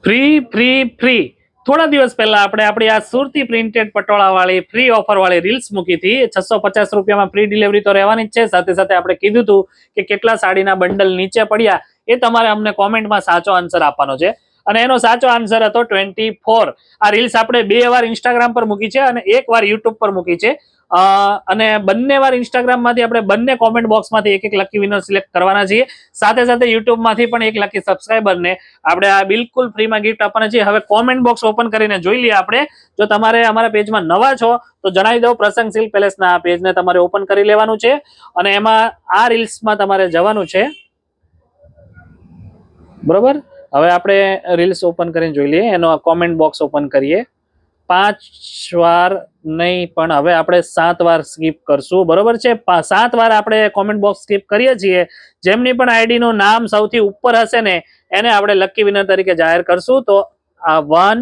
Free free free થોડા દિવસ પહેલા આપણે આપણી આ સુરતી પ્રિન્ટેડ પટોળા વાળી ફ્રી ઓફર વાળી રીલ્સ મૂકી હતી. 650 રૂપિયામાં ફ્રી ડિલિવરી તો રહેવાની જ છે. સાથે સાથે આપણે કીધું હતું કે કેટલા સાડીના બંડલ નીચે પડ્યા એ તમારે અમને કોમેન્ટમાં સાચો આન્સર આપવાનો છે. અને એનો સાચો આન્સર હતો 24. આ રીલ્સ આપણે 2 વાર ઇન્સ્ટાગ્રામ પર મૂકી છે અને 1 વાર યુટ્યુબ પર મૂકી છે. અને બંને વાર ઇન્સ્ટાગ્રામ માંથી આપણે બંને કોમેન્ટ બોક્સમાંથી એક લકી વિનર સિલેક્ટ કરવાના છીએ. સાથે સાથે યુટ્યુબ માંથી પણ એક લકી સબસ્ક્રાઈબરને આપણે આ બિલકુલ ફ્રીમાં ગિફ્ટ આપવાના છીએ. હવે કોમેન્ટ બોક્સ ઓપન કરીને જોઈ લઈએ આપણે. જો તમારે અમારા પેજમાં નવા છો તો જણાવી દઉં, પ્રસંગ સિલ્ક પેલેસના પેજને તમારે ઓપન કરી લેવાનું છે અને એમાં આ રીલ્સમાં તમારે જવાનું છે. બરોબર, હવે આપણે રીલ્સ ઓપન કરીને જોઈ લઈએ. એનો કોમેન્ટ બોક્સ ઓપન કરીએ. 5 વાર નહીં પણ હવે આપણે 7 વાર સ્કીપ કરશું. બરોબર છે, 7 વાર આપણે કોમેન્ટ બોક્સ સ્કીપ કરીએ છીએ. જેમની પણ આઈડી નું નામ સૌથી ઉપર હશે ને એને આપણે લકી વિનર તરીકે જાહેર કરશું. તો આ 1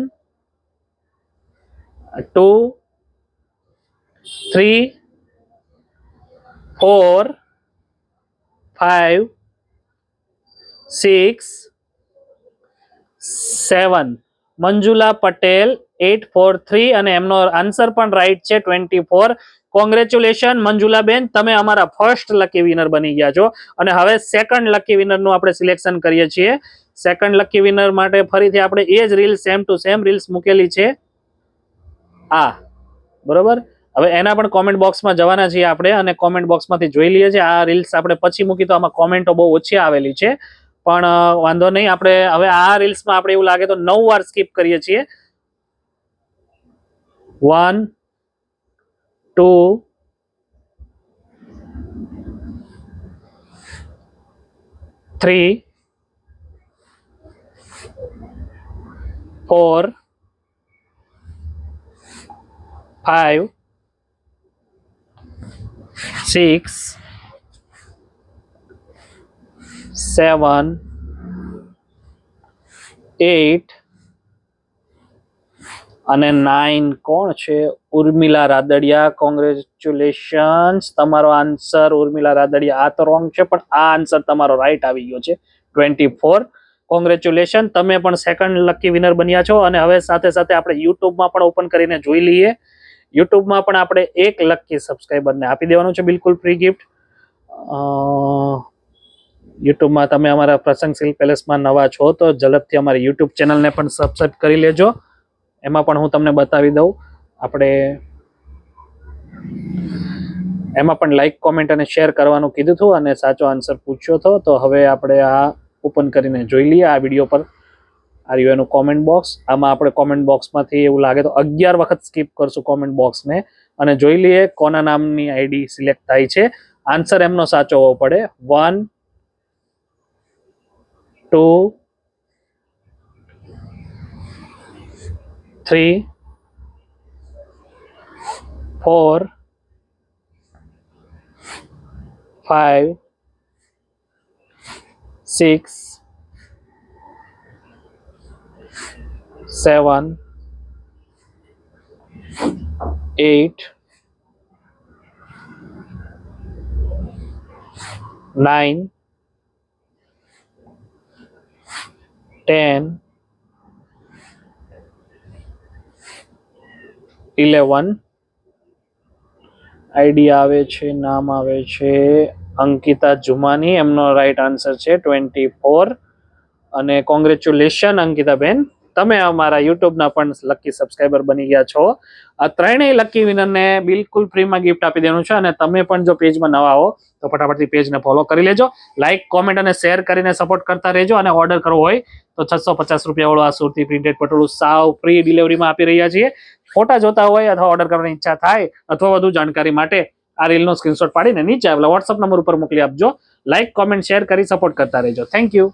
2 3 4 5 6 7 મંજુલા પટેલ 843 અને એમનો આન્સર પણ રાઈટ છે 24. કોંગ્રેચ્યુલેશન મંજુલા બેન, તમે અમારા ફર્સ્ટ લકી વિનર બની ગયા છો. અને હવે સેકન્ડ લકી વિનર નું આપણે સિલેક્શન કરીએ છીએ. સેકન્ડ લકી વિનર માટે ફરીથી આપણે એ જ reel same to same reels મૂકેલી છે આ. બરોબર, હવે એના પણ કોમેન્ટ બોક્સમાં જવાના છીએ આપણે અને કોમેન્ટ બોક્સમાંથી જોઈ લઈએ છીએ. આ રીલ્સ આપણે પછી મૂકી તો આમાં કોમેન્ટો બહુ ઓછી આવેલી છે, પણ વાંધો નહીં. આપણે હવે આ રીલ્સમાં આપણે એવું લાગે તો 9 વાર સ્કીપ કરીએ છીએ. 1 2 3 4 5 6 7 8 અને 9. કોણ છે? ઉર્મિલા રાદડિયા. કોંગ્રેચ્યુલેશન્સ, તમારો આન્સર ઉર્મિલા રાદડિયા. આ તો રોંગ છે પણ આ આન્સર તમારો રાઈટ આવી ગયો છે 24. કોંગ્રેચ્યુલેશન, તમે પણ સેકન્ડ લકી વિનર બન્યા છો. અને હવે સાથે સાથે આપણે યુટ્યુબમાં પણ ઓપન કરીને જોઈ લઈએ. યુટ્યુબમાં પણ આપણે એક લકી સબસ્ક્રાઈબરને આપી દેવાનું છે બિલકુલ ફ્રી ગિફ્ટ. યુટ્યુબમાં તમે અમારા પ્રસંગ સિલ્ક પેલેસમાં નવા છો તો ઝડપથી અમારી યુટ્યુબ ચેનલને પણ સબસ્ક્રાઈબ કરી લેજો. એમાં પણ હું તમને બતાવી દઉં, આપણે એમાં પણ લાઈક કોમેન્ટ અને શેર કરવાનું કીધું હતું અને સાચો આન્સર પૂછ્યો હતો. તો હવે આપણે આ ઓપન કરીને જોઈ લઈએ. આ વિડીયો પર આ રહ્યું એનું કોમેન્ટ બોક્સ. આમાં આપણે કોમેન્ટ બોક્સમાંથી એવું લાગે તો 11 વખત સ્કીપ કરશું કોમેન્ટ બોક્સને અને જોઈ લઈએ કોના નામની આઈડી સિલેક્ટ થાય છે. આન્સર એમનો સાચો હોવો પડે. 1 2 3 4 5 6 7 8 9 10 11. આઈડી આવે છે, નામ આવે છે અંકિતા જુમાની. એમનો રાઈટ આન્સર છે 24. અને કોંગ્રેચ્યુલેશન અંકિતા બેન, તમે અમારા યુટ્યુબના પણ લકી સબસ્ક્રાઈબર બની ગયા છો. આ ત્રણેય લકી વિનરને બિલકુલ ફ્રીમાં ગિફ્ટ આપી દેવાનું છે. અને તમે પણ જો પેજમાં નવા હો તો ફટાફટથી પેજને ફોલો કરી લેજો. લાઈક કોમેન્ટ અને શેર કરીને સપોર્ટ કરતા રહેજો. અને ઓર્ડર કરવો હોય તો 650 રૂપિયા વાળું આ સુરતી પ્રિન્ટેડ પટોળું સાવ ફ્રી ડિલિવરીમાં આપી રહ્યા છીએ. ફોટા જોતા હોય અથવા ઓર્ડર કરવાની ઈચ્છા થાય અથવા વધુ જાણકારી માટે આ રીલનો સ્ક્રીનશોટ પાડીને નીચે આવેલા વોટ્સઅપ નંબર ઉપર મોકલી આપજો. લાઈક કોમેન્ટ શેર કરી સપોર્ટ કરતા રહેજો. Thank you.